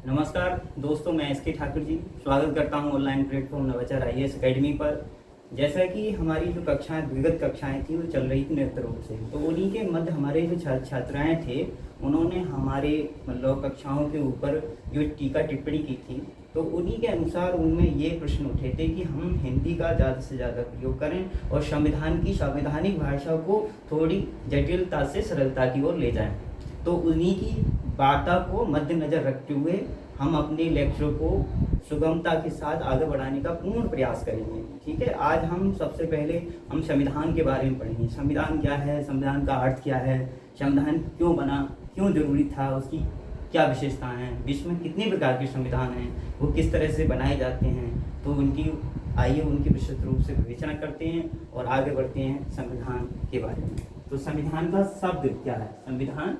नमस्कार दोस्तों, मैं एस के ठाकुर जी स्वागत करता हूं ऑनलाइन प्लेटफॉर्म नवाचार IAS अकेडमी पर। जैसा कि हमारी जो कक्षाएं विगत कक्षाएं थी वो चल रही थी निरंतर रूप से, तो उन्हीं के मध्य हमारे जो छात्राएं थे उन्होंने हमारे मतलब कक्षाओं के ऊपर जो टीका टिप्पणी की थी, तो उन्हीं के अनुसार उनमें ये प्रश्न उठे थे कि हम हिंदी का ज़्यादा से ज़्यादा प्रयोग करें और संविधान की संवैधानिक भाषा को थोड़ी जटिलता से सरलता की ओर ले जाएं। तो उन्हीं की वार्ता को मद्देनजर रखते हुए हम अपने लेक्चर को सुगमता के साथ आगे बढ़ाने का पूर्ण प्रयास करेंगे। ठीक है, आज हम सबसे पहले हम संविधान के बारे में पढ़ेंगे। संविधान क्या है, संविधान का अर्थ क्या है, संविधान क्यों बना, क्यों जरूरी था, उसकी क्या विशेषताएं हैं, विश्व में कितने प्रकार के संविधान हैं, वो किस तरह से बनाए जाते हैं, तो उनकी आइए उनकी विस्तृत रूप से विवेचना करते हैं और आगे बढ़ते हैं संविधान के बारे में। तो संविधान का शब्द क्या है, संविधान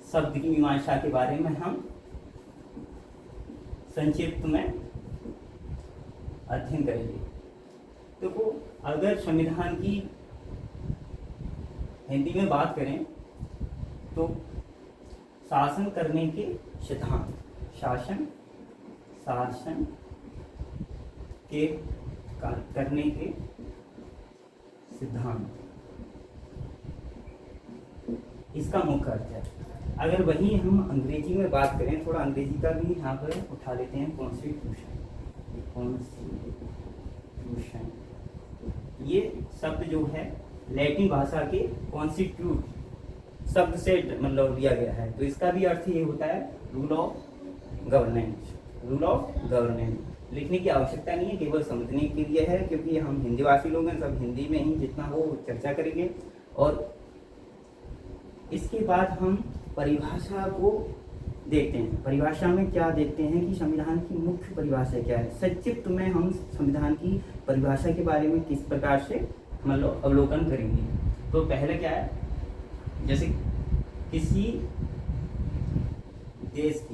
शब्द की मीमांसा के बारे में हम संक्षिप्त में अध्ययन करेंगे। देखो, अगर संविधान की हिंदी में बात करें तो शासन करने के सिद्धांत, शासन के करने के सिद्धांत, इसका मुख्य अर्थ है। अगर वही हम अंग्रेजी में बात करें, थोड़ा अंग्रेजी का भी यहाँ पर उठा लेते हैं, कॉन्स्टिट्यूशन। ये शब्द जो है लैटिन भाषा के कॉन्स्टिट्यूट शब्द से मतलब लिया गया है, तो इसका भी अर्थ ये होता है rule of governance. Rule of governance लिखने की आवश्यकता नहीं है, केवल समझने के लिए है, क्योंकि हम हिंदी भाषी लोग हैं, सब हिंदी में ही जितना हो चर्चा करेंगे। और इसके बाद हम परिभाषा को देखते हैं। परिभाषा में क्या देखते हैं कि संविधान की मुख्य परिभाषा क्या है। संक्षिप्त में हम संविधान की परिभाषा के बारे में किस प्रकार से मतलब अवलोकन करेंगे। तो पहले क्या है, जैसे किसी देश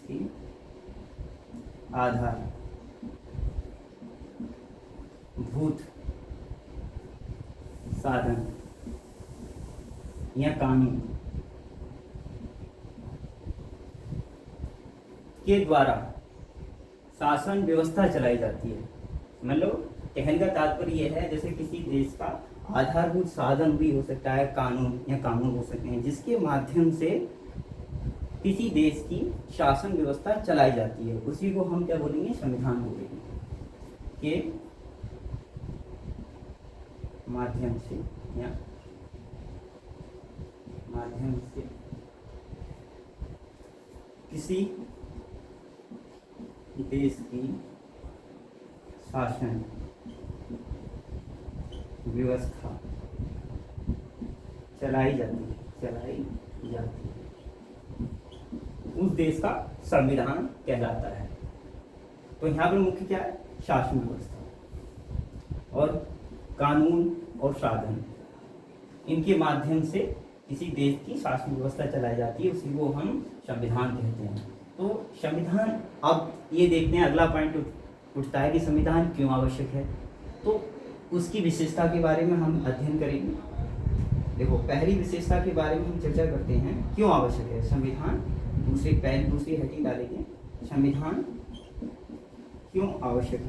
की आधारभूत साधन या कानून के द्वारा शासन व्यवस्था चलाई जाती है। मतलब कहने का तात्पर्य यह है, जैसे किसी देश का आधारभूत साधन भी हो सकता है, कानून या कानून हो सकते हैं, जिसके माध्यम से किसी देश की शासन व्यवस्था चलाई जाती है, उसी को हम क्या बोलेंगे, संविधान बोलेंगे। के माध्यम से किसी देश की शासन व्यवस्था चलाई जाती है, उस देश का संविधान कहलाता है। तो यहाँ पर मुख्य क्या है, शासन व्यवस्था और कानून और साधन, इनके माध्यम से किसी देश की शासन व्यवस्था चलाई जाती है, उसी को हम संविधान कहते हैं। तो संविधान, अब ये देखते हैं अगला पॉइंट उठता है कि संविधान क्यों आवश्यक है। तो उसकी विशेषता के बारे में हम अध्ययन करेंगे। देखो, पहली विशेषता के बारे में हम चर्चा करते हैं, क्यों आवश्यक है संविधान। दूसरी हेडिंग डालेंगे, संविधान क्यों आवश्यक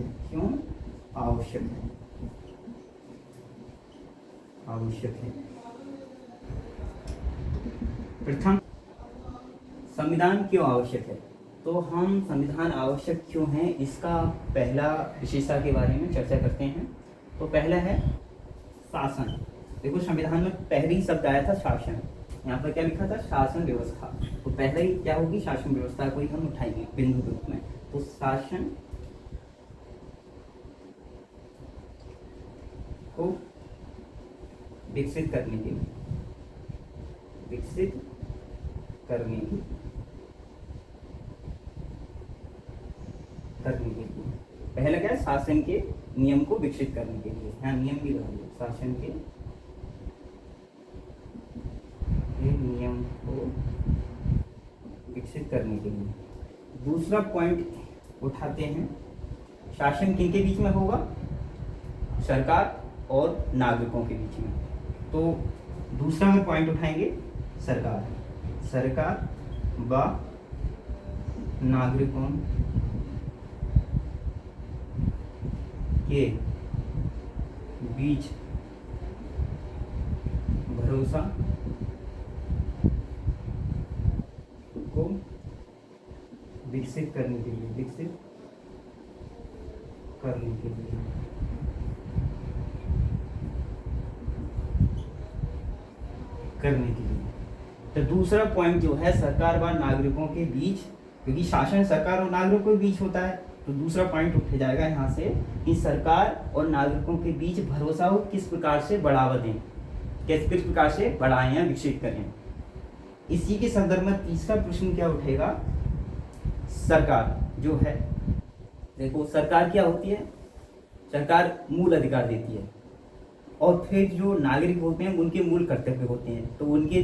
है, प्रथम, संविधान क्यों आवश्यक है। तो हम संविधान आवश्यक क्यों है, इसका पहला विशेषता के बारे में चर्चा करते हैं। तो पहला है शासन। देखो, संविधान में पहले ही शब्द आया था शासन, यहाँ पर क्या लिखा था, शासन व्यवस्था। तो पहले ही क्या होगी, शासन व्यवस्था को ही हम उठाएंगे बिंदु के रूप में। तो शासन को विकसित करने के लिए पहले क्या है, शासन के नियम को विकसित करने के लिए, यहाँ नियम भी लगाइए, शासन के नियम को विकसित करने के लिए। दूसरा पॉइंट उठाते हैं, शासन किनके बीच में होगा, सरकार और नागरिकों के बीच में। तो दूसरा में पॉइंट उठाएंगे सरकार व नागरिकों के बीच भरोसा को विकसित करने के लिए तो दूसरा पॉइंट जो है सरकार व नागरिकों के बीच, क्योंकि शासन सरकार और नागरिकों के बीच होता है, तो दूसरा पॉइंट उठ जाएगा यहाँ से कि सरकार और नागरिकों के बीच भरोसा को किस प्रकार से बढ़ावा दें, किस प्रकार से बढ़ाएं या विकसित करें। इसी के संदर्भ में तीसरा प्रश्न क्या उठेगा, सरकार जो है, देखो सरकार क्या होती है, सरकार मूल अधिकार देती है और फिर जो नागरिक होते हैं उनके मूल कर्तव्य होते हैं, तो उनके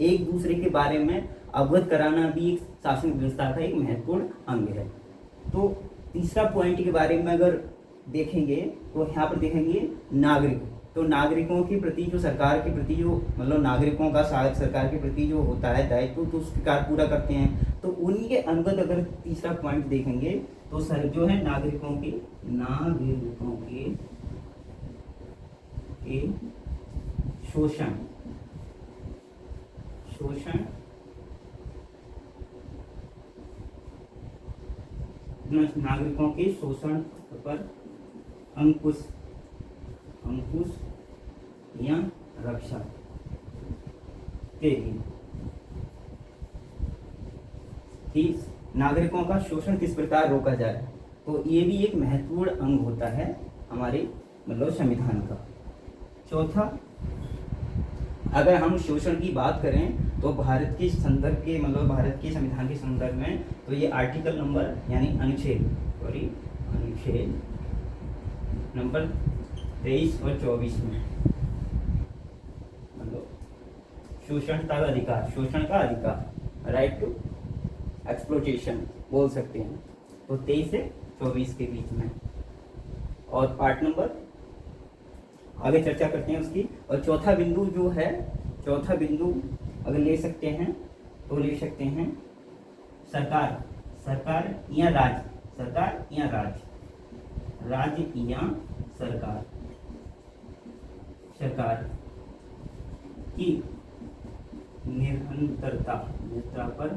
एक दूसरे के बारे में अवगत कराना भी एक शासन व्यवस्था का एक महत्वपूर्ण अंग है। तो तीसरा पॉइंट के बारे में अगर देखेंगे तो यहाँ पर देखेंगे नागरिक, तो नागरिकों के प्रति जो सरकार के प्रति जो मतलब नागरिकों का सरकार के प्रति जो होता है दायित्व, तो उस प्रकार पूरा करते हैं। तो उन्हीं के अंतर्गत अगर तीसरा पॉइंट देखेंगे तो सर जो है नागरिकों के शोषण नागरिकों के शोषण पर अंकुश या रक्षा के लिए कि नागरिकों का शोषण किस प्रकार रोका जाए, तो ये भी एक महत्वपूर्ण अंग होता है हमारे मतलब संविधान का। चौथा, अगर हम शोषण की बात करें तो भारत के संदर्भ के मतलब भारत के संविधान के संदर्भ में तो ये आर्टिकल नंबर यानी अनुच्छेद नंबर 23 और 24 में मतलब शोषण का अधिकार राइट टू एक्सप्लोटेशन बोल सकते हैं, तो 23 से 24 के बीच में। और पार्ट नंबर आगे चर्चा करते हैं उसकी। और चौथा बिंदु जो है, चौथा बिंदु अगर ले सकते हैं तो ले सकते हैं सरकार या राज्य सरकार की निरंतरता पर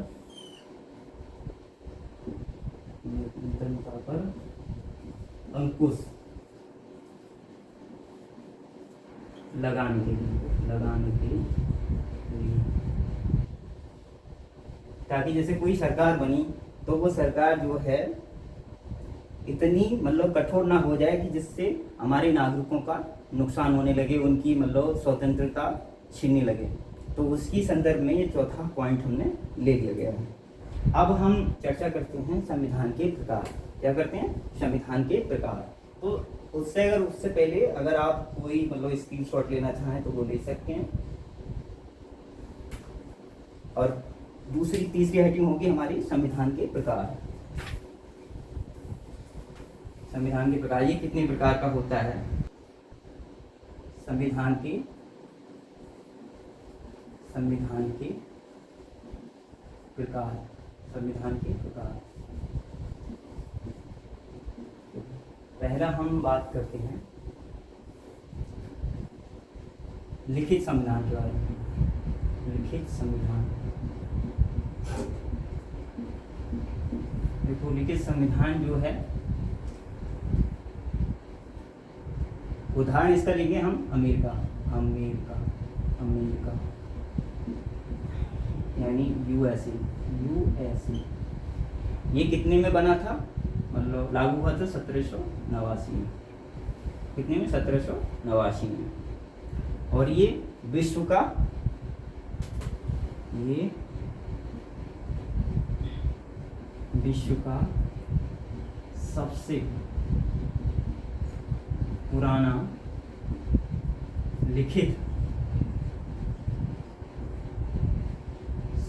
अंकुश लगाने के लिए ताकि जैसे कोई सरकार बनी तो वो सरकार जो है इतनी मतलब कठोर ना हो जाए कि जिससे हमारे नागरिकों का नुकसान होने लगे, उनकी मतलब स्वतंत्रता छीनने लगे। तो उसकी संदर्भ में ये चौथा पॉइंट हमने ले लिया गया है। अब हम चर्चा करते हैं संविधान के प्रकार। क्या करते हैं? संविधान के प्रकार। तो उससे पहले अगर आप कोई मतलब स्क्रीनशॉट लेना चाहें तो वो ले सकते हैं। और तीसरी हेडिंग होगी हमारी संविधान के प्रकार। संविधान के प्रकार, ये कितने प्रकार का होता है? संविधान के प्रकार। पहला हम बात करते हैं लिखित संविधान के बारे में। लिखित संविधान, देखो लिखित संविधान जो है, उदाहरण इसका लेंगे हम अमेरिका यानी यूएसए। ये कितने में बना था? मतलब लागू हुआ था 1789 में। कितने में? 1789 में। और ये विश्व का सबसे पुराना लिखित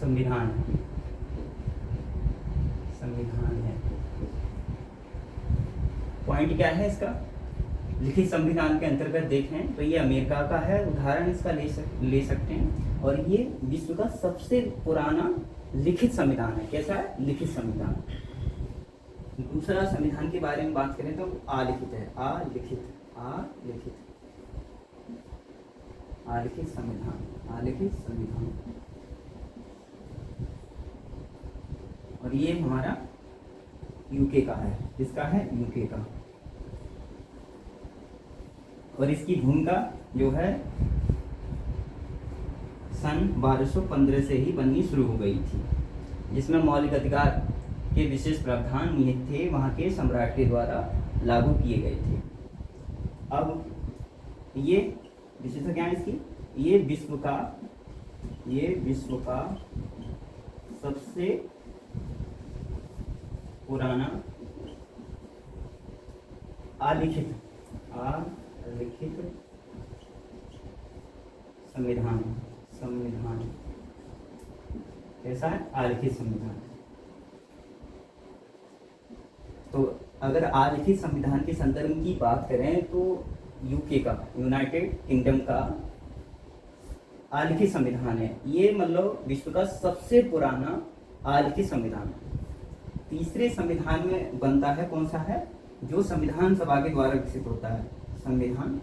संविधान है। पॉइंट क्या है इसका? लिखित संविधान के अंतर्गत देखें तो ये अमेरिका का है, उदाहरण इसका ले सकते हैं। और ये विश्व का सबसे पुराना लिखित संविधान है। कैसा है? लिखित संविधान। दूसरा संविधान के बारे में बात करें तो आलिखित है। आलिखित संविधान, आलिखित संविधान। और ये हमारा यूके का है। किसका है? यूके का। और इसकी भूमिका जो है सन 1215 से ही बननी शुरू हो गई थी, जिसमें मौलिक अधिकार के विशेष प्रावधान निहित थे, वहाँ के सम्राट के द्वारा लागू किए गए थे। अब ये विशेषता क्या है इसकी? ये विश्व का सबसे पुराना आलिखित संविधान। कैसा है? आलिखित संविधान। तो अगर आलिखित संविधान के संदर्भ की बात करें तो यूके का, यूनाइटेड किंगडम का आलिखित संविधान है। ये मतलब विश्व का सबसे पुराना आलिखित संविधान। तीसरे संविधान में बनता है, कौन सा है? जो संविधान सभा के द्वारा विकसित होता है। संविधान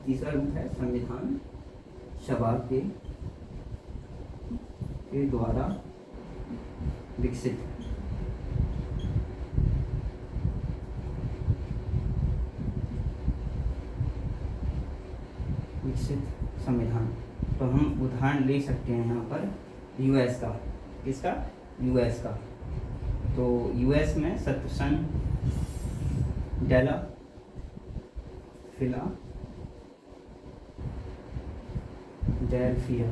तीसरा रूप है संविधान सभा के द्वारा विकसित। संविधान। तो हम उदाहरण ले सकते हैं यहाँ पर यूएस का। किसका? यूएस का। तो यूएस में सन डेल्फिया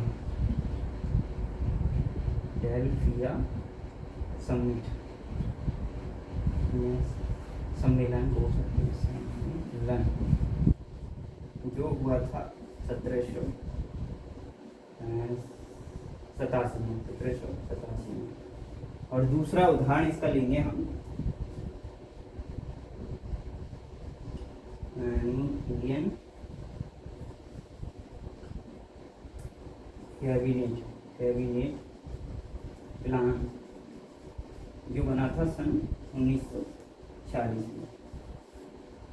सम्मेलन हो सकते हैं, सम्मेलन जो हुआ था 1787 में। और दूसरा उदाहरण इसका लेंगे हम इंडियन कैबिनेट प्लान जो बना था सन 1940 में।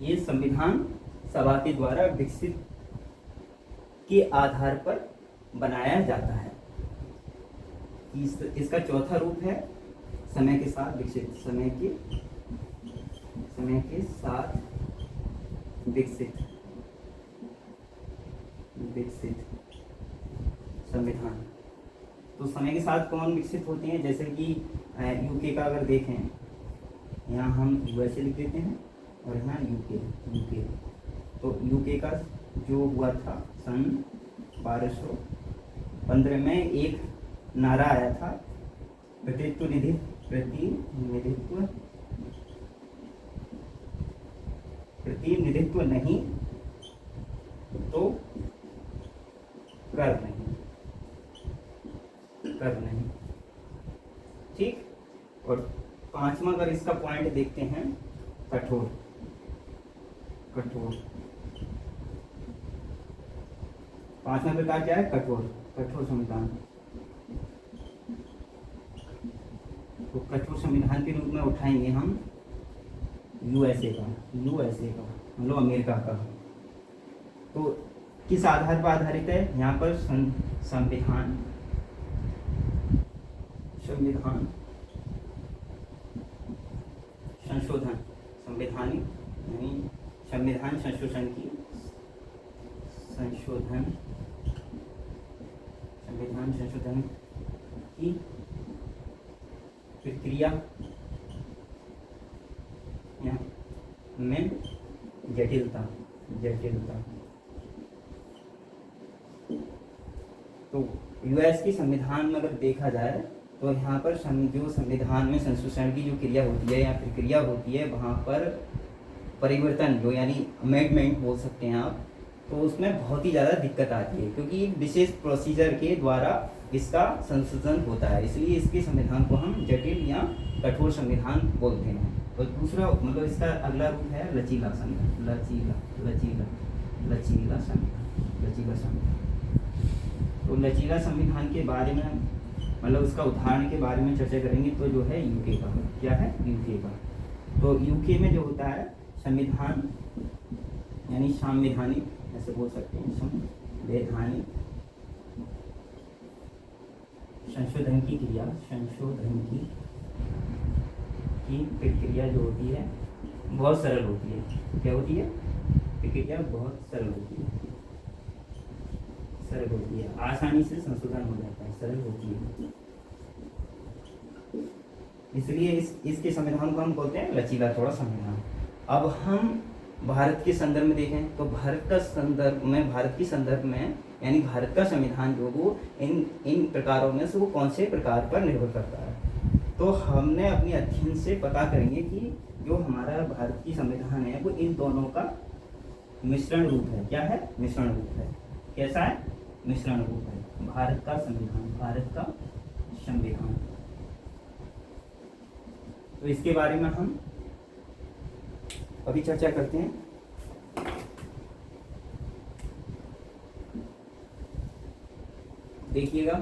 ये संविधान सभा के द्वारा विकसित के आधार पर बनाया जाता है। इसका चौथा रूप है समय के साथ विकसित। समय के साथ विकसित संविधान। तो समय के साथ कौन विकसित होते हैं? जैसे कि यूके का अगर देखें, यहाँ हम यूएसए लिख देते हैं और यहाँ यूके। तो यूके का जो हुआ था सन 1215 में एक नारा आया था, प्रतिनिधित्व नहीं तो कर नहीं। ठीक। और पांचवा अगर इसका पॉइंट देखते हैं, कठोर। पांचवा प्रकार क्या है? कठोर संविधान। तो कठोर संविधान के रूप में उठाएंगे हम यूएसए का मतलब अमेरिका का। तो किस आधार पर आधारित है? यहाँ पर संविधान संशोधन, संविधान संशोधन की प्रक्रिया में जटिलता। तो यूएस की संविधान में अगर देखा जाए तो यहाँ पर जो संविधान में संशोधन की जो क्रिया होती है या प्रक्रिया होती है, वहाँ पर परिवर्तन जो यानी अमेंडमेंट बोल सकते हैं आप, तो उसमें बहुत ही ज़्यादा दिक्कत आती है, क्योंकि एक विशेष प्रोसीजर के द्वारा इसका संशोधन होता है। इसलिए इसके संविधान को हम जटिल या कठोर संविधान बोलते हैं। और दूसरा मतलब इसका अगला रूप है लचीला संविधान। तो लचीला संविधान के बारे में मतलब उसका उदाहरण के बारे में चर्चा करेंगे तो जो है यूके का, क्या है, यूके का। तो यूके में जो होता है संविधान यानी संवैधानिक, ऐसे बोल सकते हैं, संवैधानिक संशोधन की क्रिया, संशोधन की प्रक्रिया जो होती है बहुत सरल होती है। क्या होती है? प्रक्रिया बहुत सरल होती है, सरल होती है, आसानी से संशोधन हो जाता है, सरल होती है। इसलिए इसके संविधान को हम बोलते हैं लचीला थोड़ा संविधान। अब हम भारत के संदर्भ में देखें तो भारत का संदर्भ में, भारत की संदर्भ में यानी भारत का संविधान जो वो इन प्रकारों में से वो कौन से प्रकार पर निर्भर करता है। तो हमने अपने अध्ययन से पता करेंगे कि जो हमारा भारत की संविधान है वो इन दोनों का मिश्रण रूप है। क्या है? मिश्रण रूप है। कैसा है? मिश्रण रूप है भारत का संविधान, भारत का संविधान। तो इसके बारे में हम अभी चर्चा करते हैं। देखिएगा,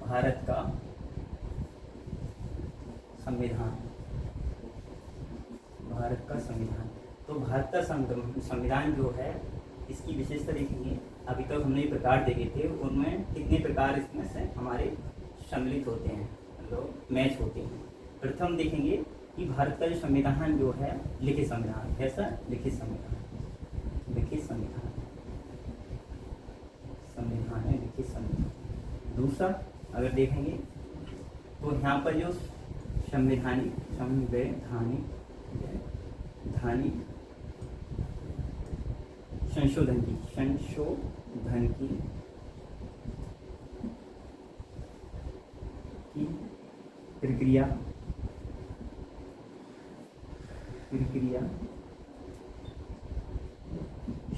भारत का संविधान, भारत का संविधान। तो भारत का संविधान जो है इसकी विशेषता देखेंगे। अभी तक हमने ये प्रकार देखे थे, उनमें कितने प्रकार इसमें से हमारे सम्मिलित होते हैं, मतलब मैच होते हैं। प्रथम देखेंगे कि भारत का जो संविधान जो है लिखित संविधान। कैसा? लिखित संविधान, लिखित संविधान, संविधान है लिखित संविधान। दूसरा अगर देखेंगे तो यहाँ पर जो संवैधानिक, संवैधानिक संशोधन की, संशोधन की प्रक्रिया,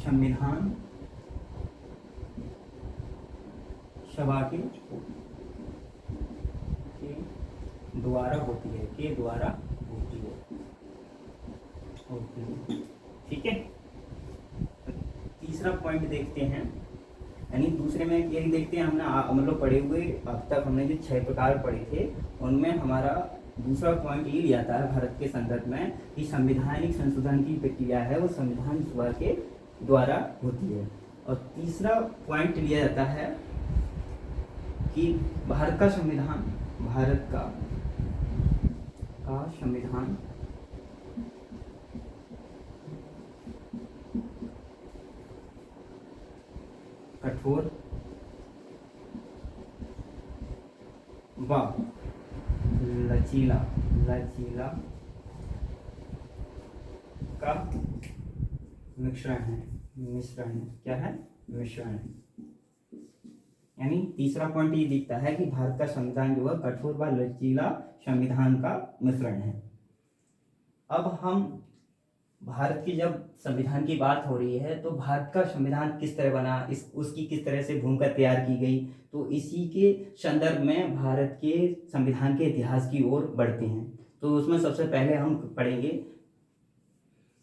संविधान सभा के द्वारा होती है, के द्वारा होती है। ठीक है। तीसरा पॉइंट देखते हैं, यानी दूसरे में यही देखते हैं, हमने मतलब पढ़े हुए अब तक हमने जो 6 प्रकार पढ़े थे उनमें हमारा दूसरा पॉइंट ये लिया था भारत के संदर्भ में कि संवैधानिक संशोधन की प्रक्रिया है वो संविधान सभा के द्वारा होती है। और तीसरा पॉइंट लिया जाता है कि भारत का संविधान, भारत का संविधान कठोर व लचीला का मिश्रण है, क्या है? मिश्रण है। यानी तीसरा पॉइंट ये दिखता है कि भारत का संविधान जो है कठोर व लचीला संविधान का मिश्रण है। अब हम भारत की जब संविधान की बात हो रही है तो भारत का संविधान किस तरह बना, उसकी किस तरह से भूमिका तैयार की गई, तो इसी के संदर्भ में भारत के संविधान के इतिहास की ओर बढ़ते हैं। तो उसमें सबसे पहले हम पढ़ेंगे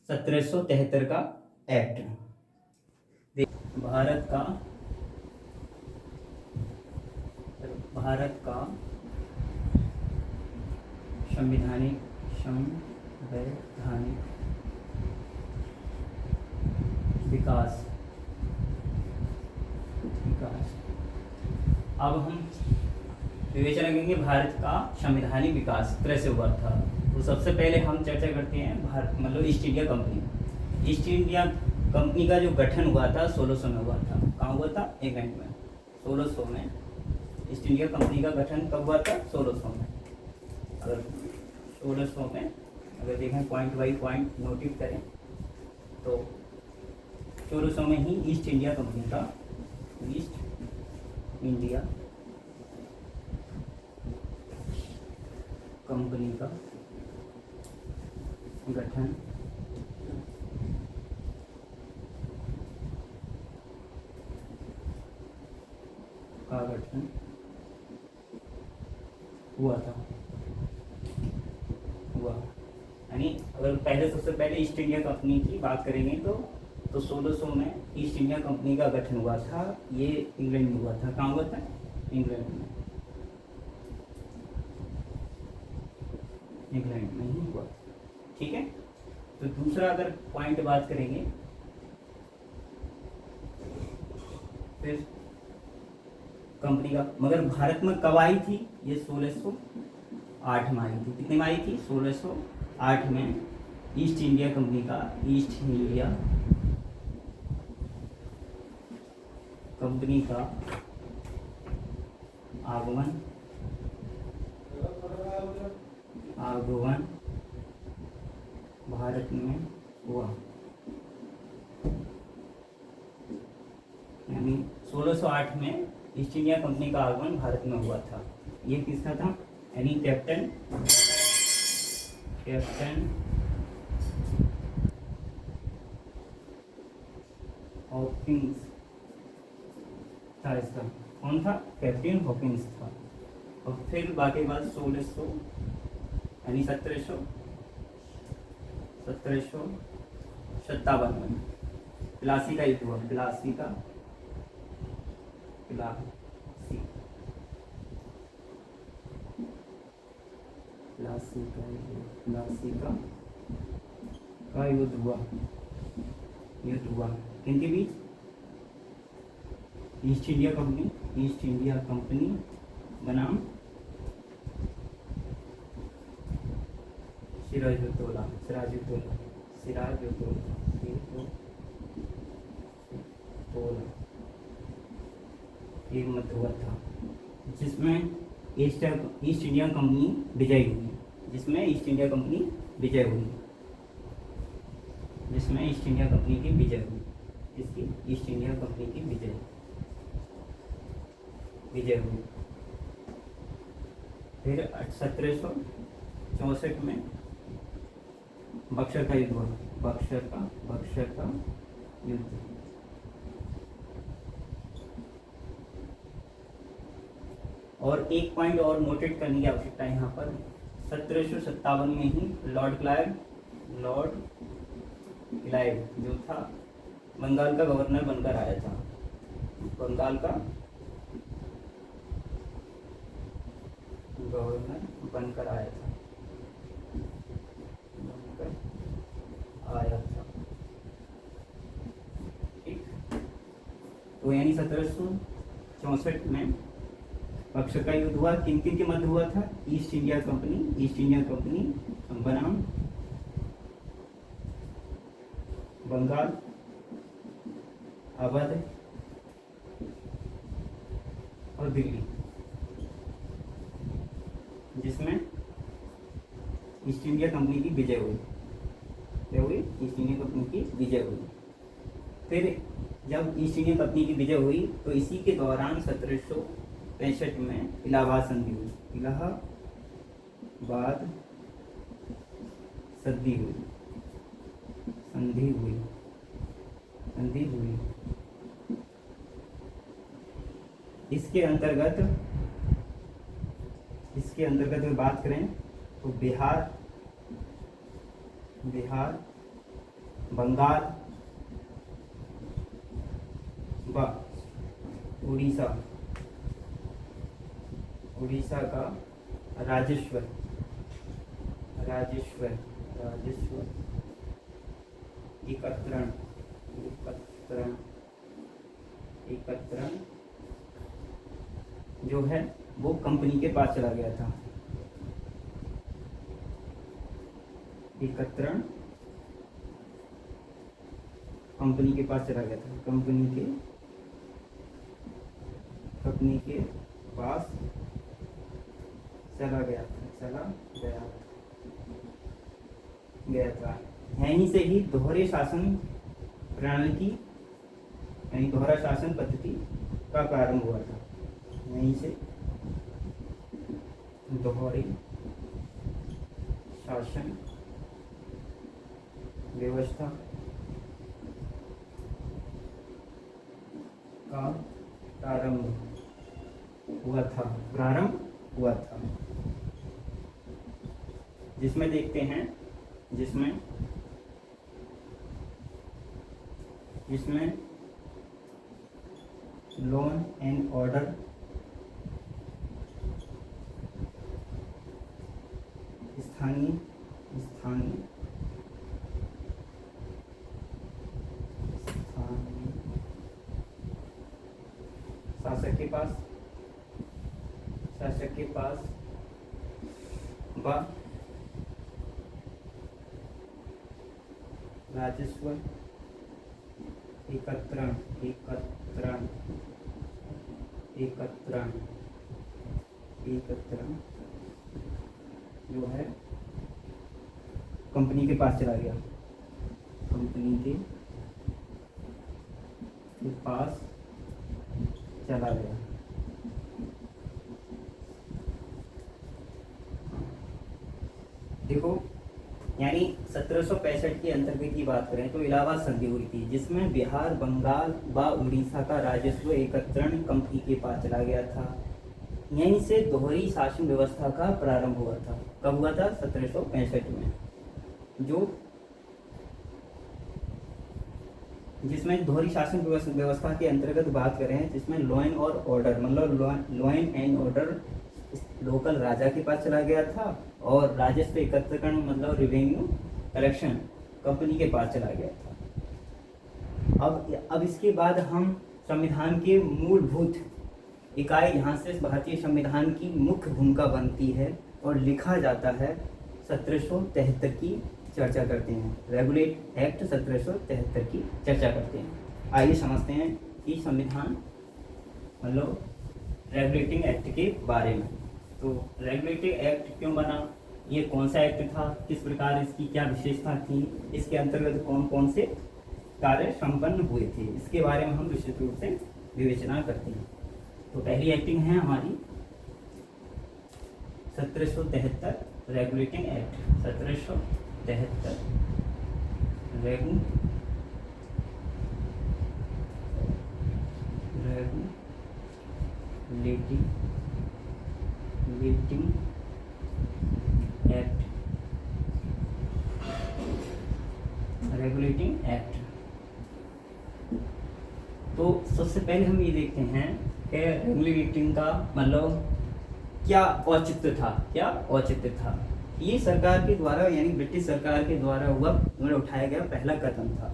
1773 का एक्ट। भारत का संवैधानिक विकास। अब हम विवेचना करेंगे भारत का संवैधानिक विकास तरह से हुआ था। तो सबसे पहले हम चर्चा करते हैं भारत मतलब east India company. East India company का जो गठन हुआ था 1600 में हुआ था। कहाँ हुआ था? इंग्लैंड में। 1600 में ईस्ट इंडिया कंपनी का गठन कब हुआ था? 1600 में। अगर 1600 में अगर देखें पॉइंट बाई पॉइंट नोटिस करें तो 1600 में ही ईस्ट इंडिया कंपनी का गठन हुआ। यानी अगर पहले सबसे पहले ईस्ट इंडिया कंपनी की बात करेंगे तो 1600 में ईस्ट इंडिया कंपनी का गठन हुआ था। ये इंग्लैंड में हुआ था। कहाँ हुआ था? इंग्लैंड में। इंग्लैंड में ही हुआ। ठीक है। तो दूसरा अगर पॉइंट बात करेंगे फिर कंपनी का, मगर भारत में कब आई थी? ये 1608 में आई थी। कितने में आई थी? 1608 में ईस्ट इंडिया कंपनी का, ईस्ट इंडिया कंपनी का आगमन भारत में हुआ। यानी 1608 में ईस्ट इंडिया कंपनी का आगमन भारत में हुआ था। ये किसका था? यानी कैप्टन हॉकिंस था इसका। कौन था? कैप्टन हॉकिंस था। और फिर बाकी बात 1600 यानी 1757 में प्लासी का युद्ध हुआ। प्लासी का युद्ध हुआ किनके बीच? ईस्ट इंडिया कंपनी बनाम सिराजुद्दौला ये मत हुआ था, जिसमें ईस्ट इंडिया कंपनी विजय हुई। जिसमें ईस्ट इंडिया कंपनी की विजय हुई। इसकी ईस्ट इंडिया कंपनी की विजय हुई। फिर 1764 में बक्सर का युद्ध हुआ। बक्सर का युद्ध। और एक पॉइंट और नोटेट करने की आवश्यकता है यहाँ पर। 1757 में ही लॉर्ड क्लाइव जो था बंगाल का गवर्नर बनकर आया था। बंगाल का गवर्नर बनकर आया था। ठीक। तो यानी 1764 में बक्सर का युद्ध हुआ। किन किन के मध्य हुआ था? ईस्ट इंडिया कंपनी बनाम बंगाल, अवध और दिल्ली, जिसमें ईस्ट इंडिया कंपनी की विजय हुई। क्या हुई? ईस्ट इंडिया कंपनी की विजय हुई। फिर जब ईस्ट इंडिया कंपनी की विजय हुई तो इसी के दौरान 1765 में इलाहाबाद संधि हुई। संधि हुई। इसके अंतर्गत अगर बात करें तो बिहार, बंगाल व उड़ीसा का राजस्व एकत्रण जो है वो कंपनी के पास चला गया था। एकत्रण कंपनी के पास चला गया था। कंपनी के पास चला गया था। यहीं से ही दोहरे शासन प्रणाली यानी दोहरा शासन पद्धति का प्रारंभ हुआ था। यहीं से दोहरी शासन व्यवस्था का प्रारंभ हुआ था। जिसमें देखते हैं जिसमें लॉ एंड ऑर्डर स्थानीय शासक के पास व राजस्व एकत्रण जो है कंपनी के पास चला गया, कंपनी के पास चला गया। देखो, यानी 1765 के अंतर्गत की बात करें तो इलाहाबाद संधि हुई थी, जिसमें बिहार, बंगाल व उड़ीसा का राजस्व एकत्रण कंपनी के पास चला गया था। यहीं से दोहरी शासन व्यवस्था का प्रारंभ हुआ था। कब हुआ था? 1765 में, जिसमें दोहरी शासन व्यवस्था के अंतर्गत बात करें, जिसमें लॉ एंड और ऑर्डर, मतलब लॉ एंड ऑर्डर लोकल राजा के पास चला गया था, और राजस्व एकत्रीकरण मतलब रेवेन्यू कलेक्शन कंपनी के पास चला गया था। अब इसके बाद हम संविधान के मूलभूत इकाई, यहाँ से भारतीय संविधान की मुख्य भूमिका बनती है और लिखा जाता है, 1773 की चर्चा करते हैं। रेगुलेट एक्ट 1773 की चर्चा करते हैं। आइए समझते हैं कि संविधान मतलब रेगुलेटिंग एक्ट के बारे में। तो रेगुलेटिंग एक्ट क्यों बना, ये कौन सा एक्ट था, किस प्रकार इसकी क्या विशेषता थी, इसके अंतर्गत कौन कौन से कार्य संपन्न हुए थे, इसके बारे में हम विशेष रूप से विवेचना करते हैं। तो पहली एक्टिंग है हमारी 1773 regulating act, 1773 regulating act, regulating act. तो सबसे पहले हम ये देखते हैं कि रेगुलेटिंग का मतलब क्या औचित्य था। ये सरकार के द्वारा, यानी ब्रिटिश सरकार के द्वारा उठाया गया पहला कदम था,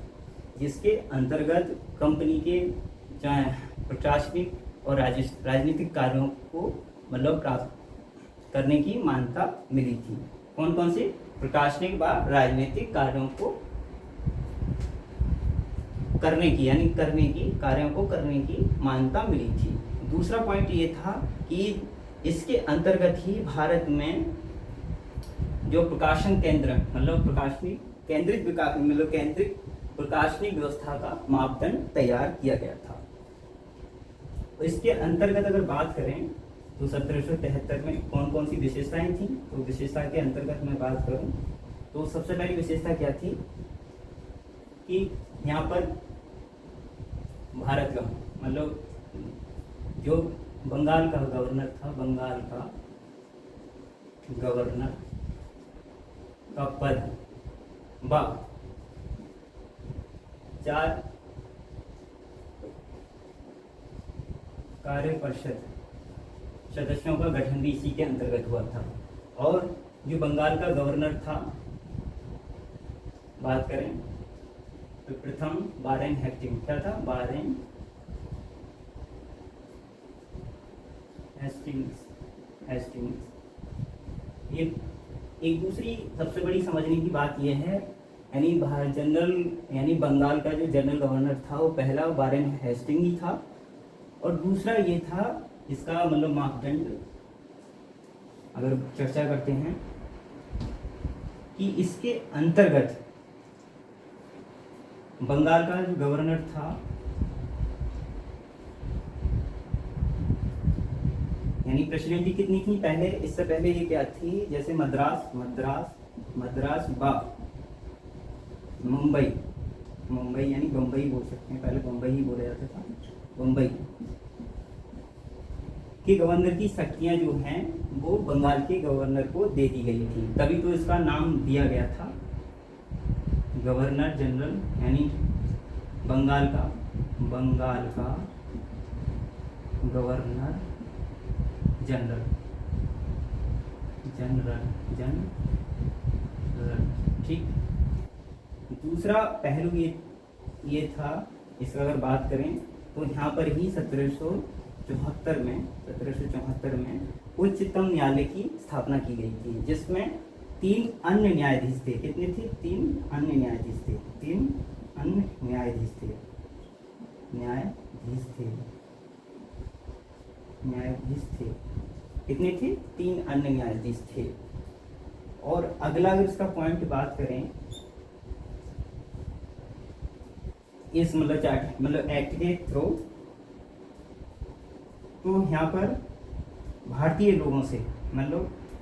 जिसके अंतर्गत कंपनी के प्रशासनिक और राजनीतिक कार्यों को मतलब प्राप्त करने की मान्यता मिली थी। कौन कौन से? प्रशासनिक व राजनीतिक कार्यों को करने की, यानी कार्यों को करने की मान्यता मिली थी। दूसरा पॉइंट ये था कि इसके अंतर्गत ही भारत में जो प्रकाशन केंद्र मतलब केंद्रित प्रकाशनिक व्यवस्था का मापदंड तैयार किया गया था। इसके अंतर्गत अगर बात करें तो 1773 में कौन कौन सी विशेषताएं थी, तो विशेषता के अंतर्गत मैं बात करूं तो सबसे पहली विशेषता क्या थी कि यहाँ पर भारत का मतलब जो बंगाल का गवर्नर था, बंगाल का गवर्नर का पद व 4 कार्य परिषद सदस्यों का गठन भी इसी के अंतर्गत हुआ था। और जो बंगाल का गवर्नर था, बात करें तो प्रथम वारेन हेस्टिंग्स, क्या था? Warren Hastings. ये एक दूसरी सबसे बड़ी समझने की बात यह है, यानी बंगाल का जो जनरल गवर्नर था वो पहला वारेन हेस्टिंग ही था, और दूसरा ये था इसका मतलब मापदंड अगर चर्चा करते हैं कि इसके अंतर्गत बंगाल का जो गवर्नर था, यानी प्रेसिडेंसी कितनी थी पहले, इससे पहले ये क्या थी, जैसे मद्रास व मुंबई यानी बम्बई बोल सकते हैं, पहले बम्बई ही बोला जाता था, बम्बई के गवर्नर की शक्तियां जो हैं वो बंगाल के गवर्नर को दे दी गई थी। तभी तो इसका नाम दिया गया था गवर्नर जनरल, यानी बंगाल का गवर्नर जनरल ठीक। दूसरा पहलू ये था, इसका अगर बात करें तो यहाँ पर ही 1774 में उच्चतम न्यायालय की स्थापना की गई थी, जिसमें 3 अन्य न्यायाधीश थे। कितने थे? 3 अन्य न्यायाधीश थे। कितने थे? 3 अन्य न्यायाधीश थे। और अगला अगर इसका पॉइंट बात करें, इस एक्ट के थ्रू, तो यहाँ पर भारतीय लोगों से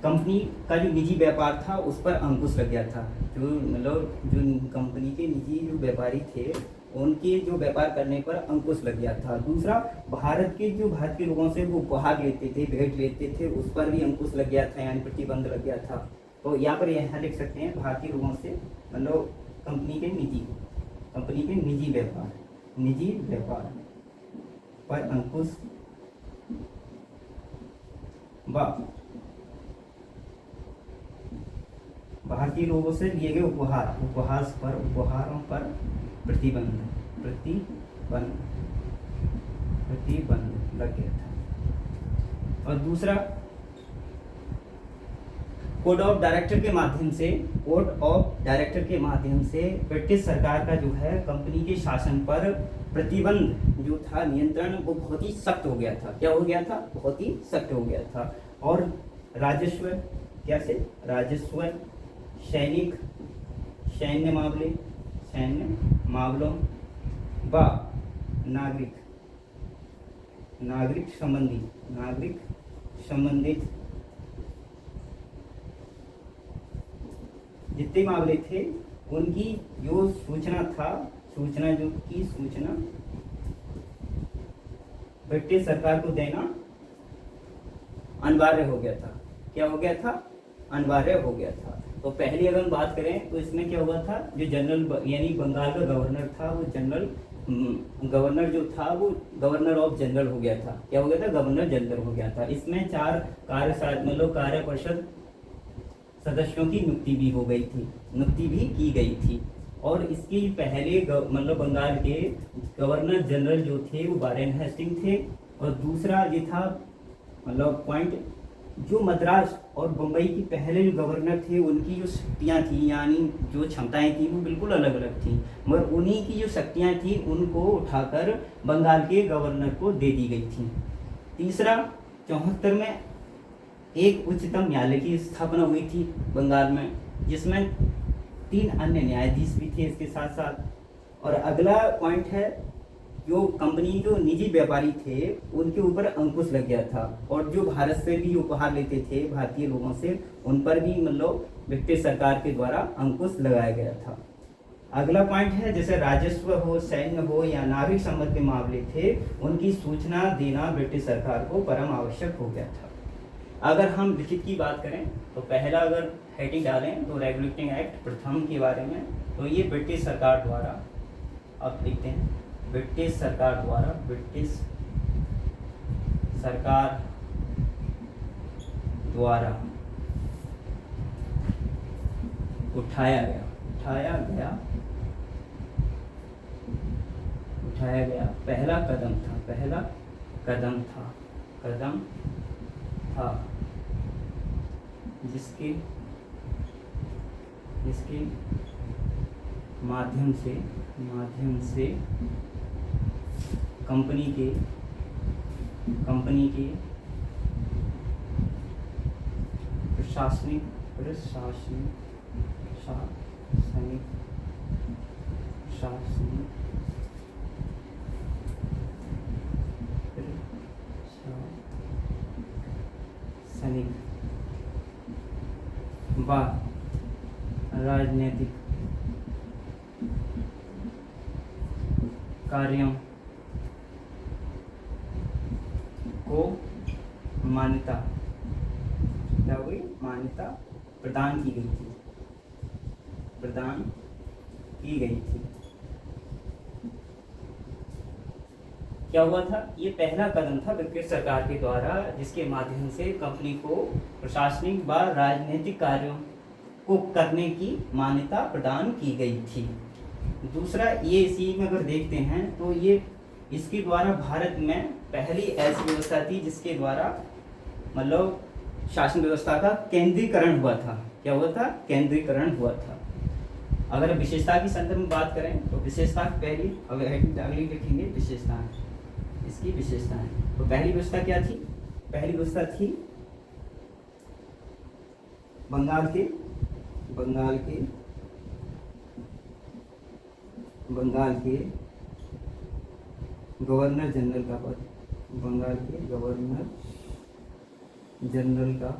कंपनी का जो निजी व्यापार था उस पर अंकुश लग गया था। जो कंपनी के निजी जो व्यापारी थे उनके जो व्यापार करने पर अंकुश लग गया था। दूसरा, भारत के लोगों से वो उपहार लेते थे, भेंट लेते थे, उस पर भी अंकुश लग गया था, यानी प्रतिबंध लग गया था। तो यहाँ पर यहाँ लिख सकते हैं, भारतीय लोगों से कंपनी के निजी व्यापार पर अंकुश भारतीय लोगों से लिए गए उपहारों पर प्रतिबंध लग गया था। और दूसरा, कोड ऑफ डायरेक्टर के माध्यम से ब्रिटिश सरकार का जो है कंपनी के शासन पर प्रतिबंध जो था, नियंत्रण, वो बहुत ही सख्त हो गया था। क्या हो गया था? बहुत ही सख्त हो गया था। और राजस्व, सैन्य मामलों व नागरिक संबंधित जितने मामले थे उनकी जो सूचना ब्रिटिश सरकार को देना अनिवार्य हो गया था। क्या हो गया था? अनिवार्य हो गया था। तो पहली अगर हम बात करें तो इसमें क्या हुआ था, जो जनरल यानी बंगाल का गवर्नर था, वो गवर्नर ऑफ जनरल हो गया था। क्या हो गया था? गवर्नर जनरल हो गया था। इसमें 4 कार्य परिषद सदस्यों की नियुक्ति भी की गई थी। और इसकी पहले बंगाल के गवर्नर जनरल जो थे वो वारेन हेस्टिंग थे। और दूसरा ये था पॉइंट, जो मद्रास और बम्बई की पहले जो गवर्नर थे उनकी जो शक्तियाँ थी, यानी जो क्षमताएं थी, वो बिल्कुल अलग अलग थी, मगर उन्हीं की जो शक्तियाँ थी उनको उठाकर बंगाल के गवर्नर को दे दी गई थी। तीसरा, 74 में एक उच्चतम न्यायालय की स्थापना हुई थी बंगाल में, जिसमें 3 अन्य न्यायाधीश भी थे इसके साथ साथ। और अगला पॉइंट है, जो कंपनी जो निजी व्यापारी थे उनके ऊपर अंकुश लग गया था। और जो भारत से भी उपहार लेते थे भारतीय लोगों से, उन पर भी ब्रिटिश सरकार के द्वारा अंकुश लगाया गया था। अगला पॉइंट है, जैसे राजस्व हो, सैन्य हो या नागरिक संबंध के मामले थे, उनकी सूचना देना ब्रिटिश सरकार को परम आवश्यक हो गया था। अगर हम लिखित की बात करें तो पहला अगर हेडिंग डालें तो रेगुलेटिंग एक्ट प्रथम के बारे में, तो ये ब्रिटिश सरकार द्वारा, अब लिखते हैं ब्रिटिश सरकार द्वारा उठाया गया पहला कदम था, जिसके माध्यम से कंपनी के प्रशासनिक व राजनीतिक कार्यों को मान्यता प्रदान की गई थी। क्या हुआ था, ये पहला कदम था ब्रिटिश सरकार के द्वारा जिसके माध्यम से कंपनी को प्रशासनिक व राजनीतिक कार्यों को करने की मान्यता प्रदान की गई थी। दूसरा, ये इसी में अगर देखते हैं तो ये इसके द्वारा भारत में पहली ऐसी व्यवस्था थी जिसके द्वारा मतलब शासन व्यवस्था का केंद्रीकरण हुआ था। क्या हुआ था, केंद्रीकरण हुआ था। अगर विशेषता की संदर्भ में बात करें तो विशेषता पहली, अगर अगली लिखेंगे विशेषताएं, इसकी विशेषताएं। तो पहली व्यवस्था क्या थी, पहली व्यवस्था थी बंगाल के गवर्नर जनरल का पद, बंगाल के गवर्नर जनरल का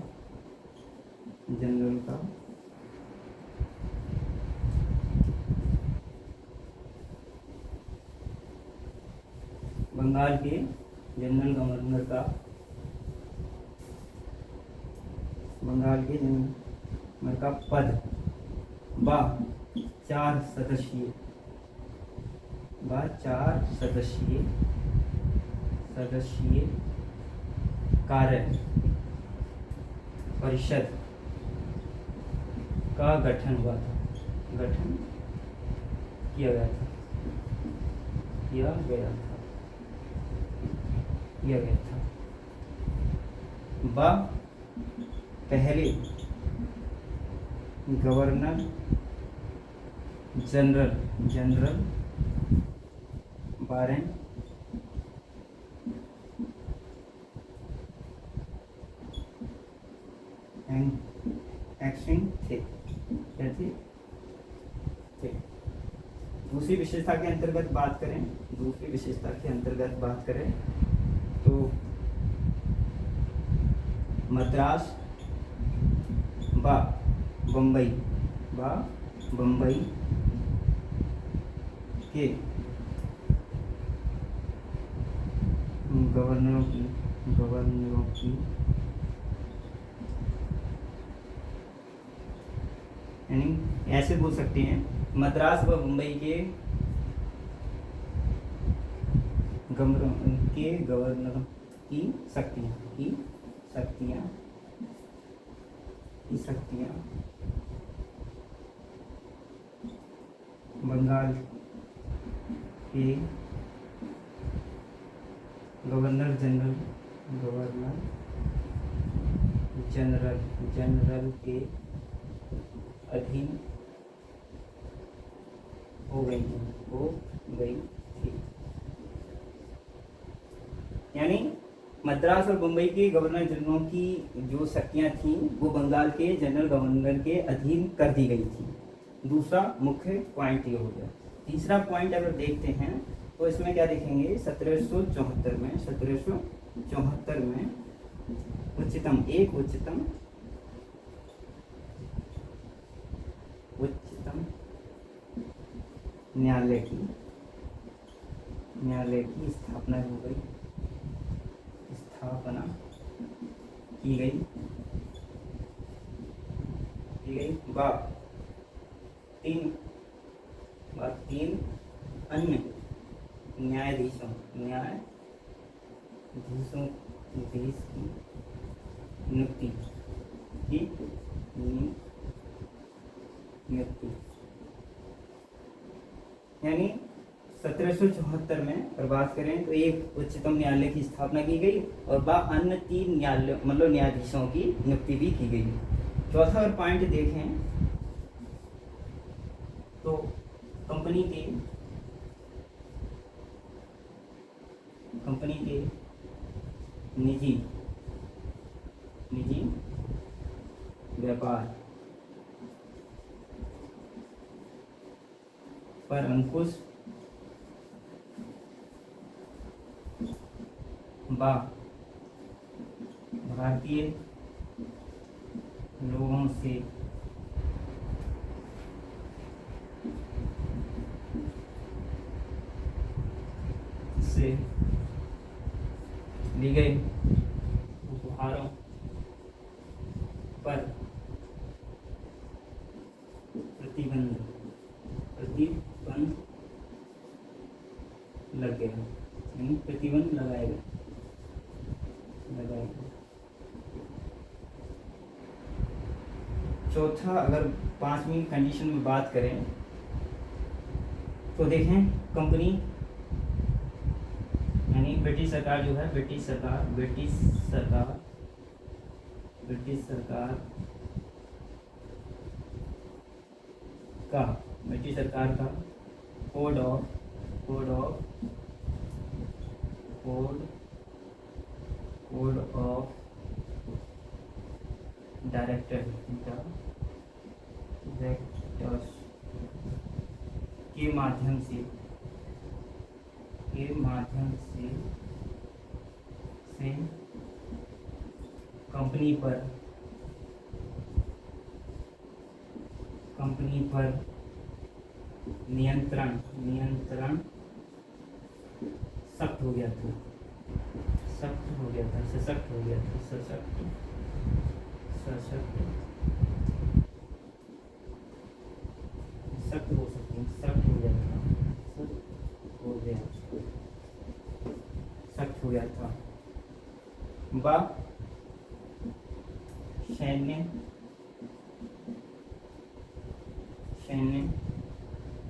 बंगाल के जनरल गवर्नर का पद व 4 सदस्यीय कार्य परिषद का गठन किया गया था व पहले गवर्नर जनरल वारेन एक्शन थे। दूसरी विशेषता के अंतर्गत बात करें तो मद्रास व बम्बई के गवर्नरों की यानी ऐसे बोल सकते हैं, मद्रास व मुंबई के गवर्नर की शक्तियां बंगाल के गवर्नर जनरल के अधीन हो गई थी। यानी मद्रास और मुंबई के गवर्नर जनरलों की जो शक्तियां थीं वो बंगाल के जनरल गवर्नर के अधीन कर दी गई थी। दूसरा मुख्य पॉइंट ये हो गया। तीसरा पॉइंट अगर देखते हैं तो इसमें क्या देखेंगे, 1774 में उच्चतम न्यायालय की स्थापना की गई तीन अन्य न्यायाधीशों की नियुक्ति यानी 1774 में अगर बात करें तो एक उच्चतम न्यायालय की स्थापना की गई और अन्य 3 न्यायालय मतलब न्यायाधीशों की नियुक्ति भी की गई। चौथा अगर पॉइंट देखें तो कंपनी के निजी व्यापार पर अंकुश भारतीय लोगों से ली गई उपहारों पर प्रतिबंध लग गया। यानी प्रतिबंध लगाएगा। चौथा, अगर 5वीं कंडीशन में बात करें तो देखें, कंपनी यानी ब्रिटिश सरकार जो है, ब्रिटिश सरकार का कोड ऑफ डायरेक्टर्स के माध्यम से कंपनी पर नियंत्रण सख्त हो गया था, सशक्त हो गया था। बा सैन्य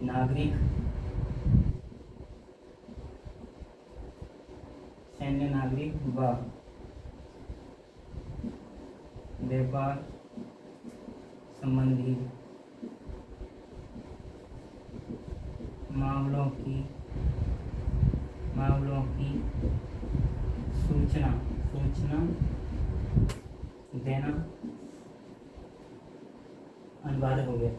नागरिक व व्यापार संबंधी मामलों की सूचना देना अनिवार्य हो गया था।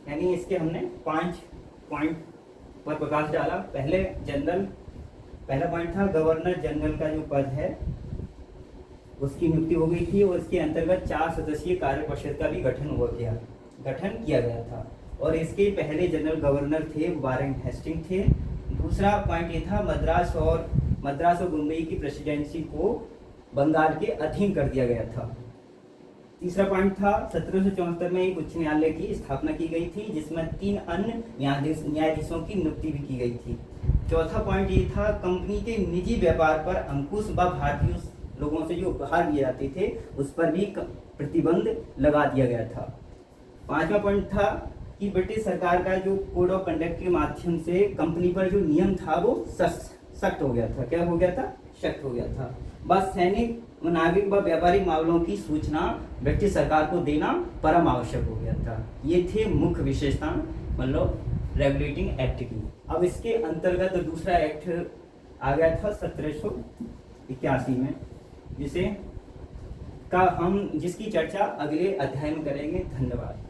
यानी इसके हमने 5 पॉइंट पर प्रकाश डाला। पहला पॉइंट था गवर्नर जनरल का जो पद है उसकी नियुक्ति हो गई थी और इसके अंतर्गत 4 सदस्यीय कार्य परिषद का भी गठन किया गया था और इसके पहले जनरल गवर्नर थे वारेन हेस्टिंग थे। दूसरा पॉइंट ये था मद्रास और मुंबई की प्रेसिडेंसी को बंगाल के अधीन कर दिया गया था। तीसरा पॉइंट था 1774 में एक उच्च न्यायालय की स्थापना की गई थी जिसमें 3 अन्य न्यायाधीशों की नियुक्ति भी की गई थी। चौथा पॉइंट ये था कंपनी के निजी व्यापार पर अंकुश व भारतीय लोगों से जो उपहार लिए जाते थे उस पर भी प्रतिबंध लगा दिया गया था। 5वां पॉइंट था कि ब्रिटिश सरकार का जो कोड ऑफ कंडक्ट के माध्यम से कंपनी पर जो नियम था वो सख्त हो गया था। क्या हो गया था? सख्त हो गया था। बस सैनिक, नागरिक व व्यापारिक मामलों की सूचना ब्रिटिश सरकार को देना परम आवश्यक हो गया था। ये थे मुख्य विशेषता मतलब रेगुलेटिंग एक्ट की। अब इसके अंतर्गत दूसरा एक्ट आ गया था 1781 में जिसकी चर्चा अगले अध्याय में करेंगे। धन्यवाद।